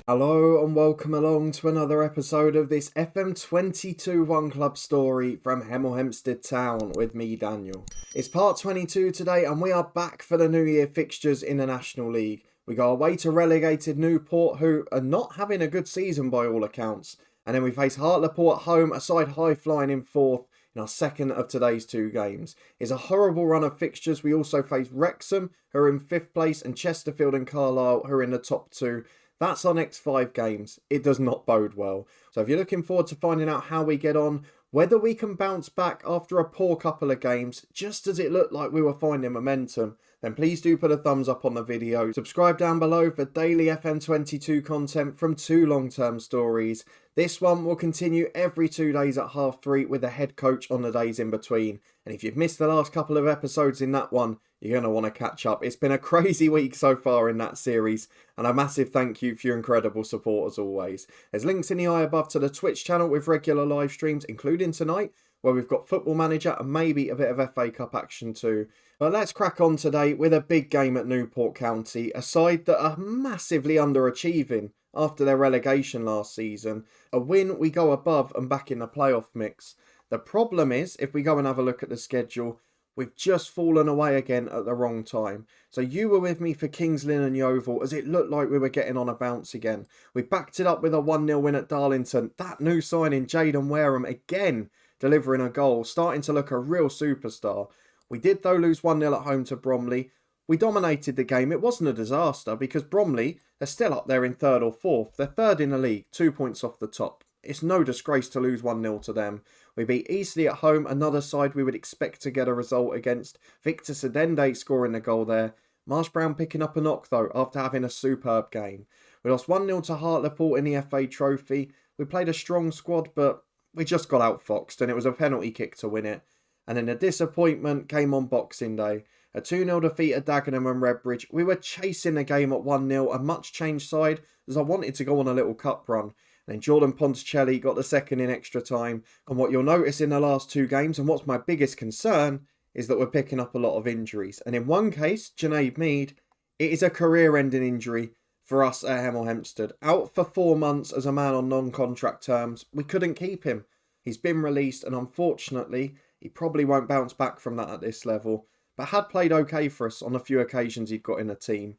Hello and welcome along to another episode of this FM22 One Club story from Hemel Hempstead Town with me, Daniel. It's part 22 today and we are back for the New Year fixtures in the National League. We go away to relegated Newport, who are not having a good season by all accounts. And then we face Hartlepool at home, a side high flying in fourth in our second of today's two games. It's a horrible run of fixtures. We also face Wrexham, who are in 5th place, and Chesterfield and Carlisle, who are in the top two. That's our next 5 games. It does not bode well. So if you're looking forward to finding out how we get on, whether we can bounce back after a poor couple of games, just as it looked like we were finding momentum, then please do put a thumbs up on the video. Subscribe down below for daily FM22 content from 2 long-term stories. This one will continue every 2 days at 3:30 with the head coach on the days in between. And if you've missed the last couple of episodes in that one, you're going to want to catch up. It's been a crazy week so far in that series, and a massive thank you for your incredible support as always. There's links in the eye above to the Twitch channel with regular live streams, including tonight, where we've got Football Manager and maybe a bit of FA Cup action too. But let's crack on today with a big game at Newport County, a side that are massively underachieving after their relegation last season. A win, we go above and back in the playoff mix. The problem is, if we go and have a look at the schedule, we've just fallen away again at the wrong time. So you were with me for Kings Lynn and Yeovil as it looked like we were getting on a bounce again. We backed it up with a 1-0 win at Darlington. That new signing, Jaden Wareham, again delivering a goal, starting to look a real superstar. We did though lose 1-0 at home to Bromley. We dominated the game. It wasn't a disaster because Bromley, they're still up there in 3rd or 4th. They're 3rd in the league, 2 points off the top. It's no disgrace to lose 1-0 to them. We beat Eastleigh at home, another side we would expect to get a result against. Victor Sedende scoring the goal there. Marsh Brown picking up a knock though after having a superb game. We lost 1-0 to Hartlepool in the FA Trophy. We played a strong squad, but we just got outfoxed and it was a penalty kick to win it. And then the disappointment came on Boxing Day. A 2-0 defeat at Dagenham and Redbridge. We were chasing the game at 1-0, a much changed side as I wanted to go on a little cup run. And then Jordan Ponticelli got the second in extra time. And what you'll notice in the last 2 games, and what's my biggest concern, is that we're picking up a lot of injuries. And in one case, Junaid Mead, it is a career-ending injury for us at Hemel Hempstead. Out for 4 months as a man on non-contract terms. We couldn't keep him. He's been released and unfortunately, he probably won't bounce back from that at this level. But had played okay for us on a few occasions he'd got in the team.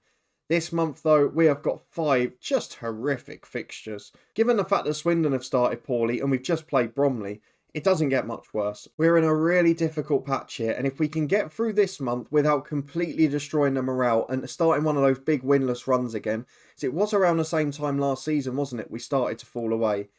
This month though, we have got 5 just horrific fixtures. Given the fact that Swindon have started poorly and we've just played Bromley, it doesn't get much worse. We're in a really difficult patch here, and if we can get through this month without completely destroying the morale and starting one of those big winless runs again, because it was around the same time last season, wasn't it, we started to fall away,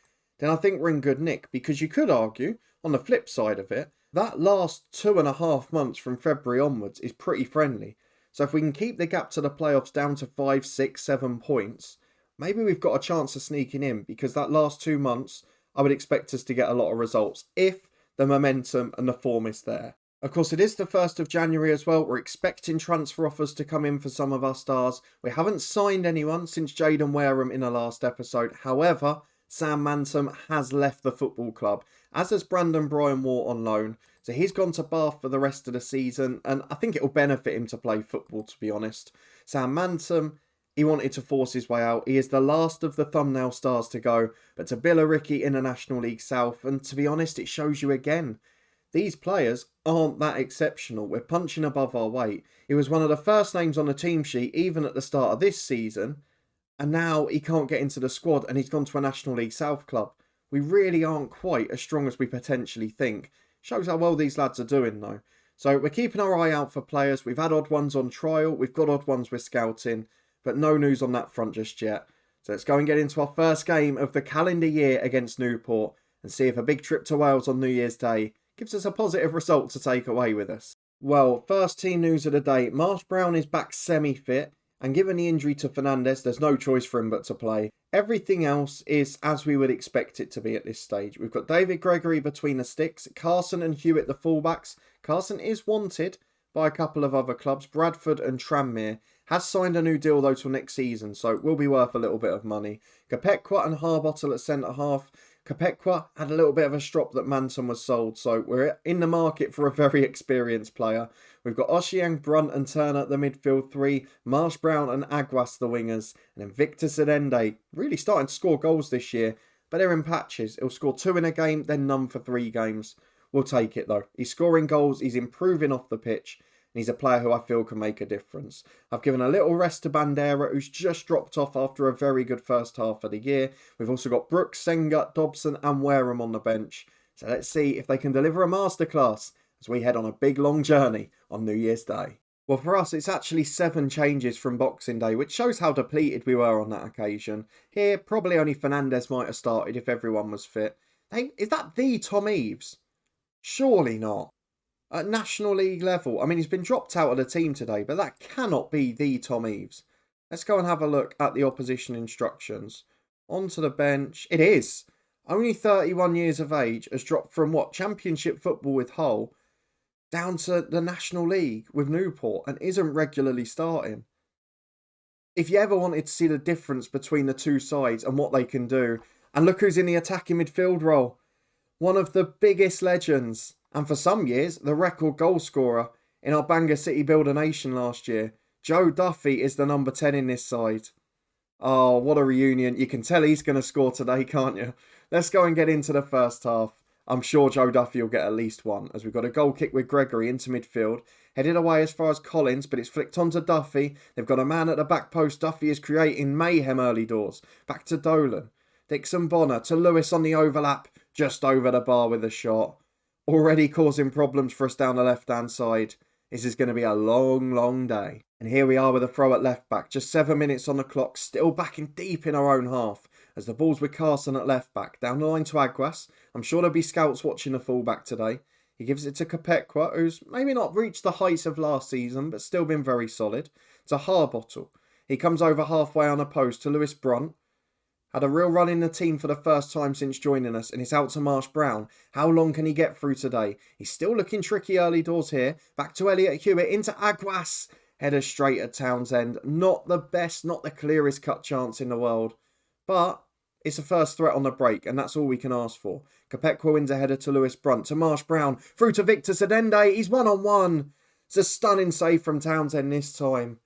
then I think we're in good nick. Because you could argue, on the flip side of it, that last 2.5 months from February onwards is pretty friendly. So if we can keep the gap to the playoffs down to 5, 6, 7 points, maybe we've got a chance of sneaking in, because that last 2 months, I would expect us to get a lot of results if the momentum and the form is there. Of course, it is the 1st of January as well. We're expecting transfer offers to come in for some of our stars. We haven't signed anyone since Jaden Wareham in the last episode. However, Sam Mantum has left the football club, as has Brandon Bryan Waugh on loan. So he's gone to Bath for the rest of the season, and I think it will benefit him to play football, to be honest. Sam Mantum, he wanted to force his way out. He is the last of the thumbnail stars to go, but to Billericay in the National League South, and to be honest, it shows you again. These players aren't that exceptional. We're punching above our weight. He was one of the first names on the team sheet, even at the start of this season, and now he can't get into the squad and he's gone to a National League South club. We really aren't quite as strong as we potentially think. Shows how well these lads are doing though. So we're keeping our eye out for players. We've had odd ones on trial. We've got odd ones we're scouting. But no news on that front just yet. So let's go and get into our first game of the calendar year against Newport and see if a big trip to Wales on New Year's Day gives us a positive result to take away with us. Well, first team news of the day. Marsh Brown is back semi-fit. And given the injury to Fernandez, there's no choice for him but to play. Everything else is as we would expect it to be at this stage. We've got David Gregory between the sticks, Carson and Hewitt the fullbacks. Carson is wanted by a couple of other clubs, Bradford and Tranmere. Has signed a new deal though till next season, so it will be worth a little bit of money. Kopekwa and Harbottle at centre half. Capecqua had a little bit of a strop that Manton was sold, so we're in the market for a very experienced player. We've got Oshiang, Brunt and Turner at the midfield three, Marsh Brown and Aguas the wingers, and then Victor Sedende, really starting to score goals this year, but they're in patches. He'll score 2 in a game, then none for 3 games. We'll take it though. He's scoring goals, he's improving off the pitch, and he's a player who I feel can make a difference. I've given a little rest to Bandera, who's just dropped off after a very good first half of the year. We've also got Brooks, Senga, Dobson and Wareham on the bench. So let's see if they can deliver a masterclass as we head on a big long journey on New Year's Day. Well, for us, it's actually 7 changes from Boxing Day, which shows how depleted we were on that occasion. Here, probably only Fernandes might have started if everyone was fit. Hey, is that the Tom Eaves? Surely not. At National League level, I mean, he's been dropped out of the team today, but that cannot be the Tom Eaves. Let's go and have a look at the opposition instructions. Onto the bench. It is. Only 31 years of age, has dropped from what? Championship football with Hull down to the National League with Newport and isn't regularly starting. If you ever wanted to see the difference between the two sides and what they can do, and look who's in the attacking midfield role. One of the biggest legends, and for some years, the record goal scorer in our Bangor City Builder Nation last year. Joe Duffy is the number 10 in this side. Oh, what a reunion. You can tell he's going to score today, can't you? Let's go and get into the first half. I'm sure Joe Duffy will get at least one, as we've got a goal kick with Gregory into midfield. Headed away as far as Collins, but it's flicked onto Duffy. They've got a man at the back post. Duffy is creating mayhem early doors. Back to Dolan. Dixon Bonner to Lewis on the overlap. Just over the bar with a shot. Already causing problems for us down the left-hand side. This is going to be a long, long day. And here we are with a throw at left-back. Just 7 minutes on the clock. Still backing deep in our own half. As the ball's with Carson at left-back. Down the line to Aguas. I'm sure there'll be scouts watching the full-back today. He gives it to Capecqua, who's maybe not reached the heights of last season, but still been very solid. To Harbottle. He comes over halfway on a post to Lewis Brunt. Had a real run in the team for the first time since joining us, and it's out to Marsh Brown. How long can he get through today? He's still looking tricky early doors here. Back to Elliot Hewitt, into Aguas. Header straight at Townsend. Not the best, not the clearest cut chance in the world. But it's a first threat on the break, and that's all we can ask for. Capecqua wins a header to Lewis Brunt, to Marsh Brown. Through to Victor Sedende. He's 1-on-1. It's a stunning save from Townsend this time.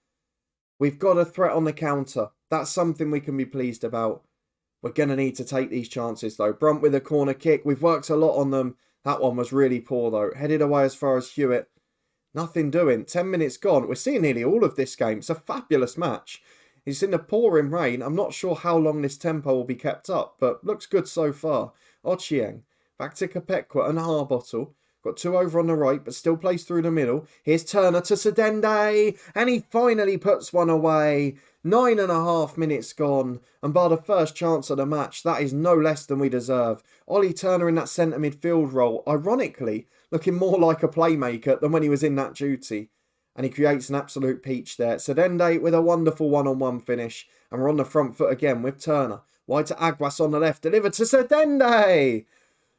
We've got a threat on the counter. That's something we can be pleased about. We're going to need to take these chances though. Brunt with a corner kick. We've worked a lot on them. That one was really poor though. Headed away as far as Hewitt. Nothing doing. 10 minutes gone. We're seeing nearly all of this game. It's a fabulous match. It's in the pouring rain. I'm not sure how long this tempo will be kept up, but looks good so far. Ochieng. Back to Capecqua and Harbottle. Got 2 over on the right, but still plays through the middle. Here's Turner to Sedende. And he finally puts one away. 9.5 minutes gone. And by the first chance of the match, that is no less than we deserve. Ollie Turner in that centre midfield role, ironically, looking more like a playmaker than when he was in that duty. And he creates an absolute peach there. Sedende with a wonderful 1-on-1 finish. And we're on the front foot again with Turner. Wide to Aguas on the left. Delivered to Sedende.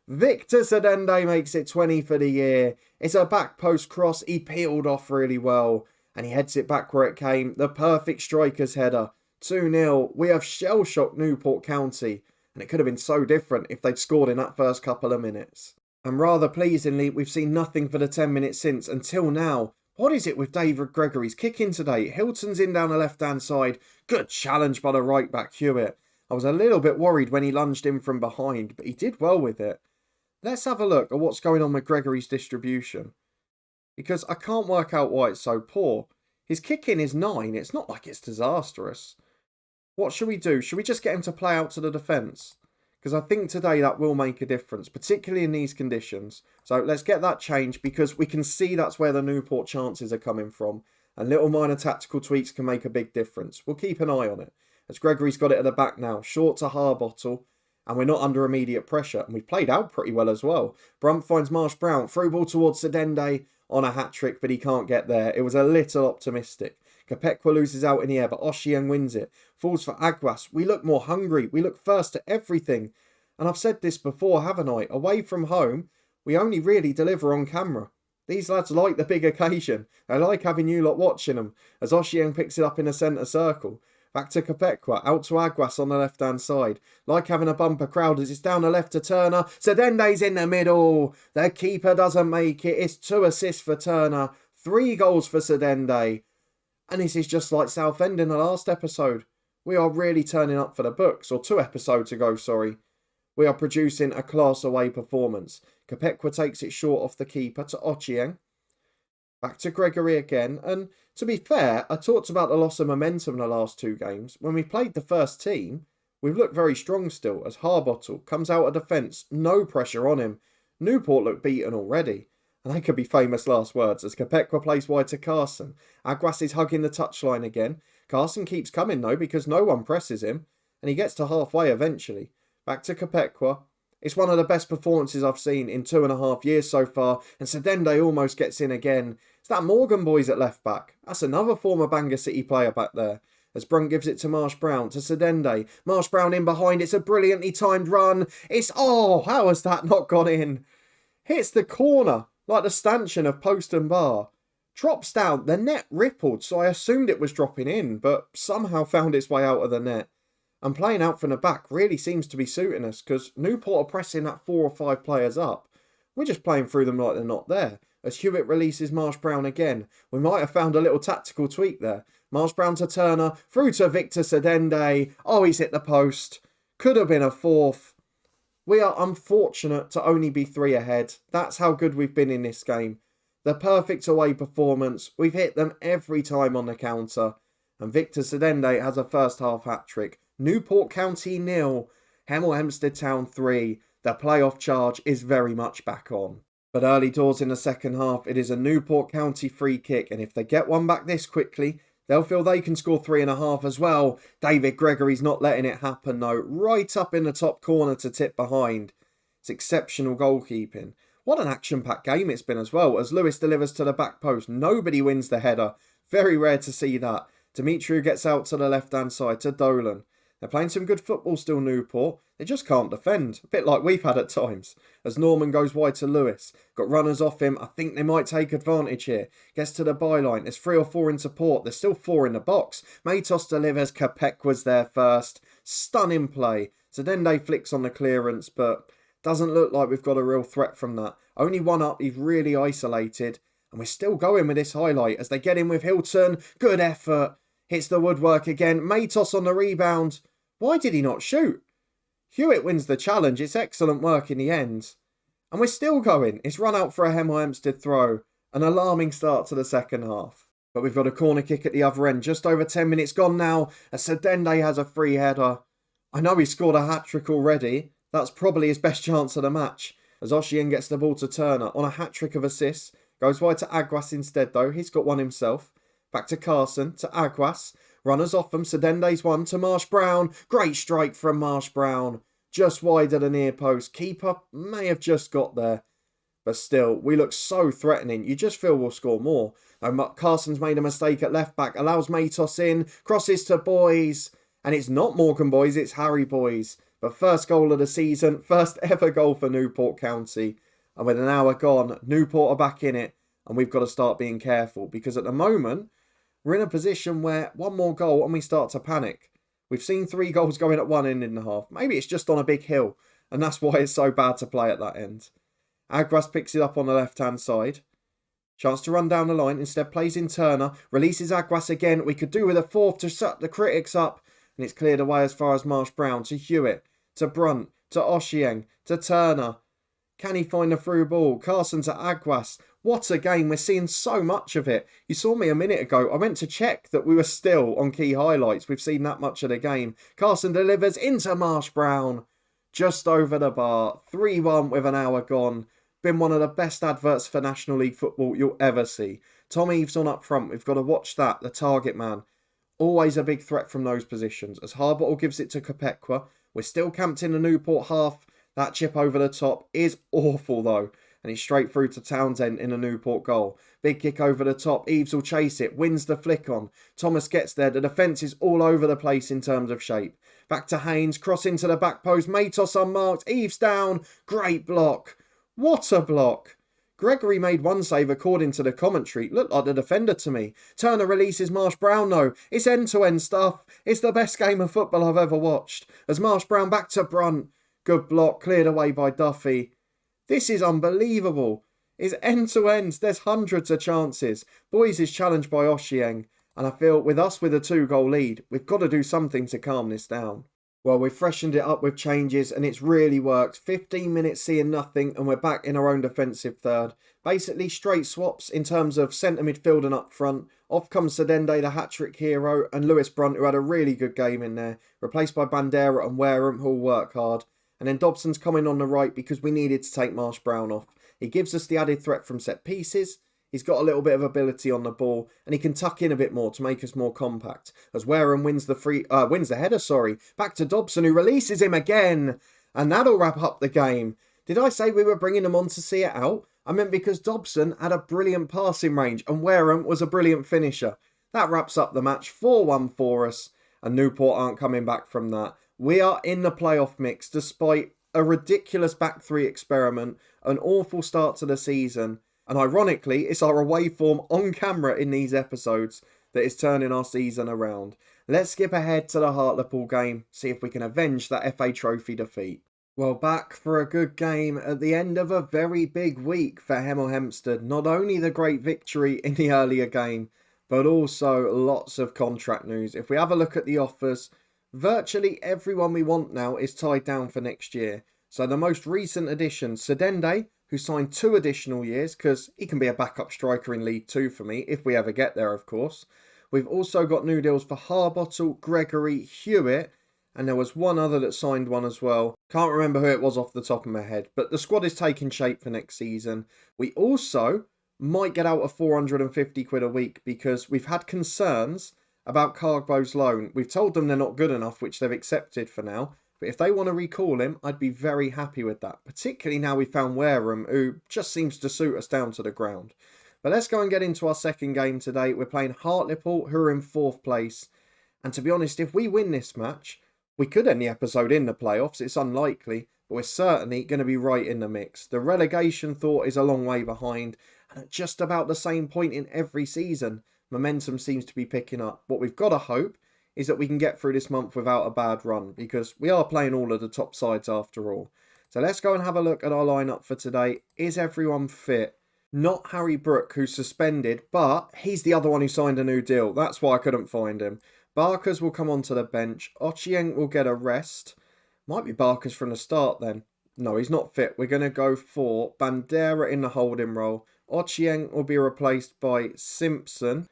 Victor Sedende makes it 20 for the year. It's a back post cross. He peeled off really well. And he heads it back where it came. The perfect striker's header. 2-0. We have shell-shocked Newport County. And it could have been so different if they'd scored in that first couple of minutes. And rather pleasingly, we've seen nothing for the 10 minutes since until now. What is it with David Gregory's kicking today? Hilton's in down the left-hand side. Good challenge by the right-back Hewitt. I was a little bit worried when he lunged in from behind, but he did well with it. Let's have a look at what's going on with Gregory's distribution. Because I can't work out why it's so poor. His kicking is 9. It's not like it's disastrous. What should we do? Should we just get him to play out to the defence? Because I think today that will make a difference, particularly in these conditions. So let's get that changed because we can see that's where the Newport chances are coming from. And little minor tactical tweaks can make a big difference. We'll keep an eye on it. As Gregory's got it at the back now. Short to Harbottle. And we're not under immediate pressure. And we've played out pretty well as well. Brunt finds Marsh Brown. Through ball towards Sedende on a hat-trick, but he can't get there. It was a little optimistic. Capecqua loses out in the air, but Oshieng wins it. Falls for Aguas. We look more hungry. We look first to everything. And I've said this before, haven't I? Away from home, we only really deliver on camera. These lads like the big occasion. They like having you lot watching them. As Oshieng picks it up in the centre circle. Back to Capecqua, out to Aguas on the left-hand side. Like having a bumper crowd as it's down the left to Turner. Sedende's in the middle. The keeper doesn't make it. It's 2 assists for Turner. 3 goals for Sedende. And this is just like Southend in the last episode. We are really turning up for the books. Or 2 episodes ago, sorry. We are producing a class away performance. Capecqua takes it short off the keeper to Ochieng. Back to Gregory again, and to be fair, I talked about the loss of momentum in the last 2 games. When we played the first team, we've looked very strong still, as Harbottle comes out of defence, no pressure on him. Newport looked beaten already, and they could be famous last words, as Capecqua plays wide to Carson. Aguas is hugging the touchline again. Carson keeps coming though, because no one presses him, and he gets to halfway eventually. Back to Capecqua. It's one of the best performances I've seen in 2.5 years so far, and Sedende almost gets in again. It's that Morgan boys at left back. That's another former Bangor City player back there. As Brunt gives it to Marsh Brown, to Sedende. Marsh Brown in behind, it's a brilliantly timed run. How has that not gone in? Hits the corner, like the stanchion of post and bar. Drops down, the net rippled, so I assumed it was dropping in, but somehow found its way out of the net. And playing out from the back really seems to be suiting us, because Newport are pressing that 4 or 5 players up. We're just playing through them like they're not there. As Hewitt releases Marsh Brown again, we might have found a little tactical tweak there. Marsh Brown to Turner, through to Victor Sedende. Oh, he's hit the post. Could have been a 4th. We are unfortunate to only be 3 ahead. That's how good we've been in this game. The perfect away performance. We've hit them every time on the counter. And Victor Sedende has a first half hat-trick. Newport County 0, Hemel Hempstead Town 3. The playoff charge is very much back on. But early doors in the second half, it is a Newport County free kick, and if they get one back this quickly, they'll feel they can score 3.5 as well. David Gregory's not letting it happen though, right up in the top corner to tip behind. It's exceptional goalkeeping. What an action-packed game it's been as well, as Lewis delivers to the back post. Nobody wins the header. Very rare to see that. Demetriou gets out to the left-hand side to Dolan. They're playing some good football still, Newport. They just can't defend. A bit like we've had at times. As Norman goes wide to Lewis. Got runners off him. I think they might take advantage here. Gets to the byline. There's 3 or 4 in support. There's still 4 in the box. Matos delivers. Capecqua's there first. Stunning play. Sedende flicks on the clearance, but doesn't look like we've got a real threat from that. Only one up. He's really isolated. And we're still going with this highlight as they get in with Hilton. Good effort. Hits the woodwork again. Matos on the rebound. Why did he not shoot? Hewitt wins the challenge. It's excellent work in the end. And we're still going. It's run out for a Hemel Hempstead throw. An alarming start to the second half. But we've got a corner kick at the other end. Just over 10 minutes gone now. As Sedende has a free header. I know he scored a hat-trick already. That's probably his best chance of the match. As Ochieng gets the ball to Turner on a hat-trick of assists. Goes wide to Aguas instead though. He's got one himself. Back to Carson, to Aguas. Runners off them. Sedende's one to Marsh Brown. Great strike from Marsh Brown. Just wide of the near post. Keeper may have just got there. But still, we look so threatening. You just feel we'll score more. Carson's made a mistake at left back. Allows Matos in. Crosses to Boys. And it's not Morgan Boys, it's Harry Boys. But first goal of the season. First ever goal for Newport County. And with an hour gone, Newport are back in it. And we've got to start being careful. Because at the moment, we're in a position where one more goal and we start to panic. We've seen 3 goals going at one end in the half. Maybe it's just on a big hill. And that's why it's so bad to play at that end. Aguas picks it up on the left-hand side. Chance to run down the line. Instead plays in Turner. Releases Aguas again. We could do with a 4th to shut the critics up. And it's cleared away as far as Marsh Brown. To Hewitt. To Brunt. To Ochieng. To Turner. Can he find a through ball? Carson to Aguas. What a game. We're seeing so much of it. You saw me a minute ago. I went to check that we were still on key highlights. We've seen that much of the game. Carson delivers into Marsh Brown. Just over the bar. 3-1 with an hour gone. Been one of the best adverts for National League football you'll ever see. Tom Eves on up front. We've got to watch that. The target man. Always a big threat from those positions. As Harbottle gives it to Capecqua. We're still camped in the Newport half. That chip over the top is awful though. And he's straight through to Townsend in a Newport goal. Big kick over the top. Eves will chase it. Wins the flick on. Thomas gets there. The defence is all over the place in terms of shape. Back to Haynes. Cross into the back post. Matos unmarked. Eves down. Great block. What a block. Gregory made one save according to the commentary. Looked like the defender to me. Turner releases Marsh Brown though. It's end-to-end stuff. It's the best game of football I've ever watched. As Marsh Brown back to Brunt. Good block, cleared away by Duffy. This is unbelievable. It's end-to-end. There's hundreds of chances. Boys is challenged by Oshieng. And I feel with us with a 2-goal lead, we've got to do something to calm this down. Well, we've freshened it up with changes and it's really worked. 15 minutes seeing nothing and we're back in our own defensive third. Basically straight swaps in terms of centre midfield and up front. Off comes Sedende, the hat-trick hero, and Lewis Brunt, who had a really good game in there. Replaced by Bandera and Wareham, who'll work hard. And then Dobson's coming on the right because we needed to take Marsh Brown off. He gives us the added threat from set pieces. He's got a little bit of ability on the ball and he can tuck in a bit more to make us more compact. As Wareham wins the header, back to Dobson who releases him again. And that'll wrap up the game. Did I say we were bringing him on to see it out? I meant because Dobson had a brilliant passing range and Wareham was a brilliant finisher. That wraps up the match, 4-1 for us. And Newport aren't coming back from that. We are in the playoff mix despite a ridiculous back three experiment, an awful start to the season. And ironically, it's our away form on camera in these episodes that is turning our season around. Let's skip ahead to the Hartlepool game, see if we can avenge that FA Trophy defeat. Well, back for a good game at the end of a very big week for Hemel Hempstead. Not only the great victory in the earlier game, but also lots of contract news. If we have a look at the offers, virtually everyone we want now is tied down for next year. So the most recent addition, Sedende, who signed 2 additional years, because he can be a backup striker in League 2 for me, if we ever get there, of course. We've also got new deals for Harbottle, Gregory, Hewitt, and there was one other that signed one as well. Can't remember who it was off the top of my head, but the squad is taking shape for next season. We also might get out of 450 quid a week because we've had concerns about Cargbo's loan. We've told them they're not good enough, which they've accepted for now. But if they want to recall him, I'd be very happy with that. Particularly now we found Wareham, who just seems to suit us down to the ground. But let's go and get into our second game today. We're playing Hartlepool, who are in 4th place. And to be honest, if we win this match, we could end the episode in the playoffs. It's unlikely, but we're certainly going to be right in the mix. The relegation thought is a long way behind. And at just about the same point in every season, momentum seems to be picking up. What we've got to hope is that we can get through this month without a bad run, because we are playing all of the top sides after all. So let's go and have a look at our lineup for today. Is everyone fit? Not Harry Brook, who's suspended, but he's the other one who signed a new deal. That's why I couldn't find him. Barkers will come onto the bench. Ochieng will get a rest. Might be Barkers from the start then. No, he's not fit. We're going to go for Bandera in the holding role. Ochieng will be replaced by Simpson.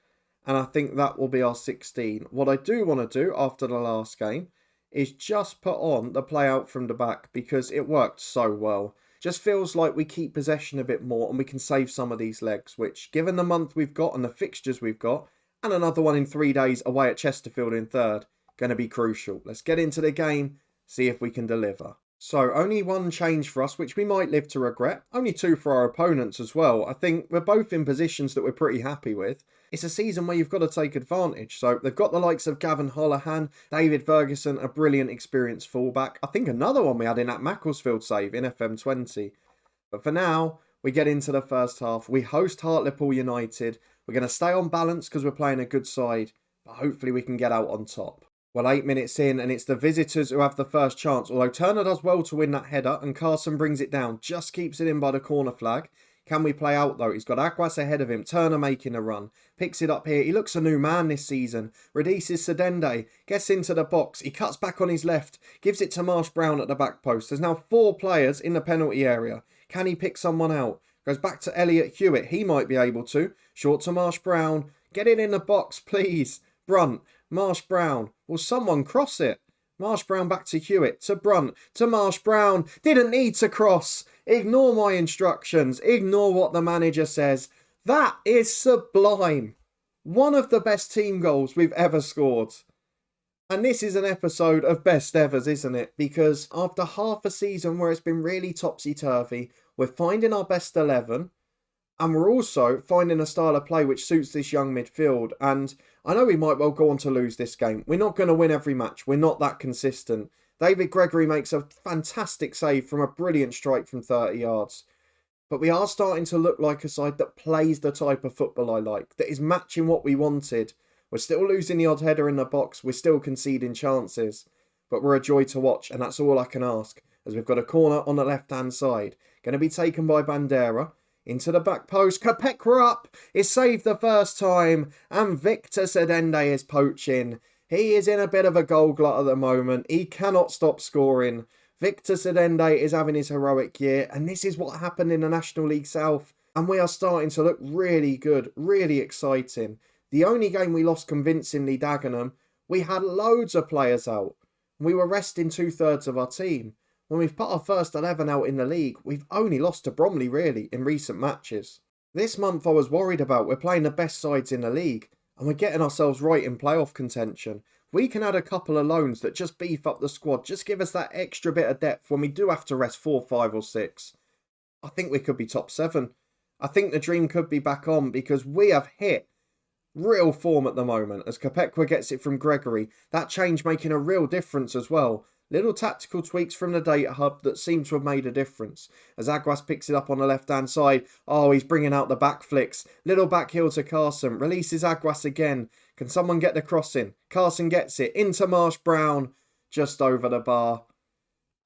And I think that will be our 16. What I do want to do after the last game is just put on the play out from the back because it worked so well. Just feels like we keep possession a bit more and we can save some of these legs, which given the month we've got and the fixtures we've got, and another one in 3 days away at Chesterfield in 3rd, going to be crucial. Let's get into the game, see if we can deliver. So only one change for us, which we might live to regret. Only 2 for our opponents as well. I think we're both in positions that we're pretty happy with. It's a season where you've got to take advantage. So they've got the likes of Gavin Holohan, David Ferguson, a brilliant experienced fullback. I think another one we had in that Macclesfield save in FM20. But for now, we get into the first half. We host Hartlepool United. We're going to stay on balance because we're playing a good side. But hopefully we can get out on top. Well, 8 minutes in, and it's the visitors who have the first chance. Although Turner does well to win that header, and Carson brings it down. Just keeps it in by the corner flag. Can we play out though? He's got Aguas ahead of him. Turner making a run. Picks it up here. He looks a new man this season. Releases Sedende. Gets into the box. He cuts back on his left. Gives it to Marsh Brown at the back post. There's now 4 players in the penalty area. Can he pick someone out? Goes back to Elliot Hewitt. He might be able to. Short to Marsh Brown. Get it in the box, please. Brunt. Marsh Brown. Will someone cross it? Marsh Brown back to Hewitt. To Brunt. To Marsh Brown. Didn't need to cross. Ignore my instructions. Ignore what the manager says. That is sublime. One of the best team goals we've ever scored. And this is an episode of best evers, isn't it? Because after half a season where it's been really topsy-turvy, we're finding our best 11. And we're also finding a style of play which suits this young midfield. And I know we might well go on to lose this game. We're not going to win every match. We're not that consistent. David Gregory makes a fantastic save from a brilliant strike from 30 yards. But we are starting to look like a side that plays the type of football I like, that is matching what we wanted. We're still losing the odd header in the box, we're still conceding chances, but we're a joy to watch, and that's all I can ask, as we've got a corner on the left-hand side. Going to be taken by Bandera. Into the back post, Kopekwa up, is saved the first time, and Victor Sedende is poaching. He is in a bit of a goal glut at the moment, he cannot stop scoring. Victor Sedende is having his heroic year, and this is what happened in the National League South, and we are starting to look really good, really exciting. The only game we lost convincingly, Dagenham, we had loads of players out. We were resting 2/3 of our team. When we've put our first 11 out in the league, we've only lost to Bromley, really, in recent matches. This month I was worried about. We're playing the best sides in the league, and we're getting ourselves right in playoff contention. We can add a couple of loans that just beef up the squad, just give us that extra bit of depth when we do have to rest 4, 5 or 6. I think we could be top 7. I think the dream could be back on, because we have hit real form at the moment as Kopekwa gets it from Gregory. That change making a real difference as well. Little tactical tweaks from the data hub that seem to have made a difference. As Aguas picks it up on the left-hand side. Oh, he's bringing out the back flicks. Little back heel to Carson. Releases Aguas again. Can someone get the cross in? Carson gets it. Into Marsh Brown. Just over the bar.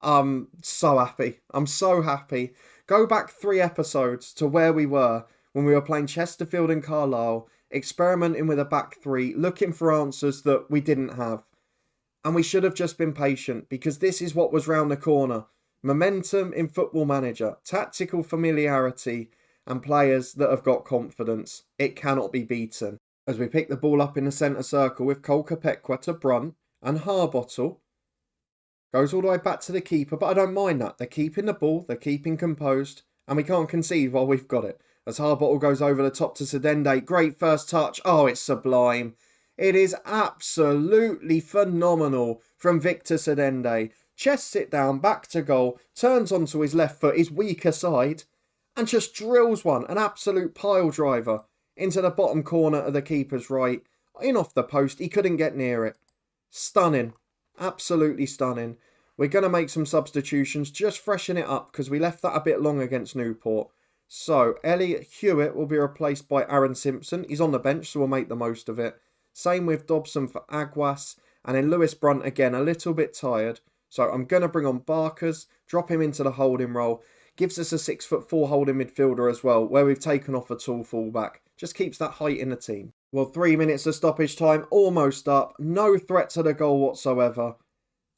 I'm so happy. I'm so happy. Go back 3 episodes to where we were when we were playing Chesterfield and Carlisle, experimenting with a back 3, looking for answers that we didn't have. And we should have just been patient, because this is what was round the corner. Momentum in Football Manager, tactical familiarity, and players that have got confidence. It cannot be beaten. As we pick the ball up in the centre circle with Cole Kopekwa to Brunt, and Harbottle goes all the way back to the keeper, but I don't mind that. They're keeping the ball, they're keeping composed, and we can't concede while we've got it. As Harbottle goes over the top to Sedende, great first touch. Oh, it's sublime. It is absolutely phenomenal from Victor Sedende. Chests it down, back to goal, turns onto his left foot, his weaker side, and just drills one, an absolute pile driver, into the bottom corner of the keeper's right. In off the post, he couldn't get near it. Stunning. Absolutely stunning. We're going to make some substitutions, just freshen it up, because we left that a bit long against Newport. So, Elliot Hewitt will be replaced by Aaron Simpson. He's on the bench, so we'll make the most of it. Same with Dobson for Aguas. And then Lewis Brunt, again, a little bit tired. So I'm going to bring on Barkers, drop him into the holding role. Gives us a 6'4" holding midfielder as well, where we've taken off a tall fullback. Just keeps that height in the team. Well, 3 minutes of stoppage time, almost up. No threat to the goal whatsoever.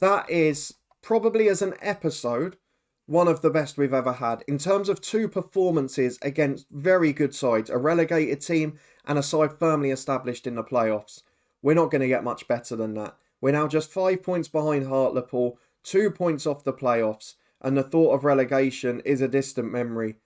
That is, probably as an episode, one of the best we've ever had. In terms of 2 performances against very good sides, a relegated team and a side firmly established in the playoffs. We're not going to get much better than that. We're now just 5 points behind Hartlepool, 2 points off the playoffs, and the thought of relegation is a distant memory.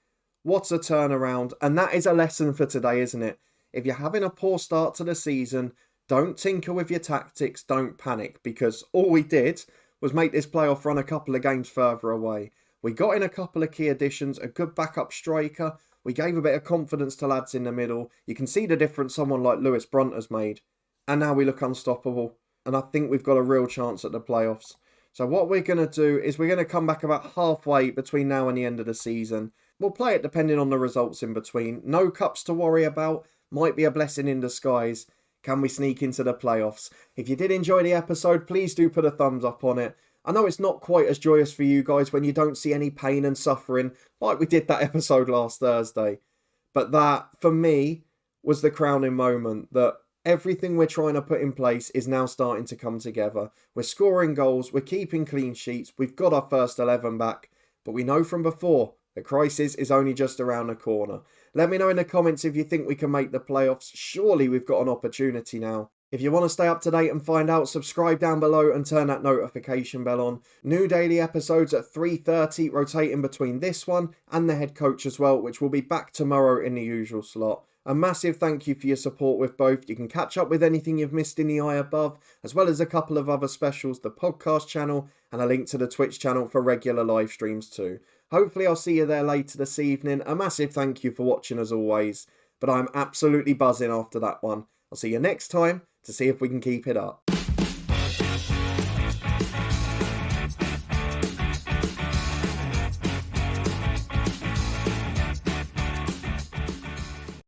What a turnaround, and that is a lesson for today, isn't it? If you're having a poor start to the season, don't tinker with your tactics, don't panic, because all we did was make this playoff run a couple of games further away. We got in a couple of key additions, a good backup striker. We gave a bit of confidence to lads in the middle. You can see the difference someone like Lewis Brunt has made. And now we look unstoppable. And I think we've got a real chance at the playoffs. So what we're going to do is we're going to come back about halfway between now and the end of the season. We'll play it depending on the results in between. No cups to worry about. Might be a blessing in disguise. Can we sneak into the playoffs? If you did enjoy the episode, please do put a thumbs up on it. I know it's not quite as joyous for you guys when you don't see any pain and suffering like we did that episode last Thursday. But that, for me, was the crowning moment, that everything we're trying to put in place is now starting to come together. We're scoring goals, we're keeping clean sheets, we've got our first 11 back, but we know from before the crisis is only just around the corner. Let me know in the comments if you think we can make the playoffs. Surely we've got an opportunity now. If you want to stay up to date and find out, subscribe down below and turn that notification bell on. New daily episodes at 3:30, rotating between this one and the head coach as well, which will be back tomorrow in the usual slot. A massive thank you for your support with both. You can catch up with anything you've missed in the eye above, as well as a couple of other specials, the podcast channel, and a link to the Twitch channel for regular live streams too. Hopefully I'll see you there later this evening. A massive thank you for watching as always, but I'm absolutely buzzing after that one. I'll see you next time to see if we can keep it up.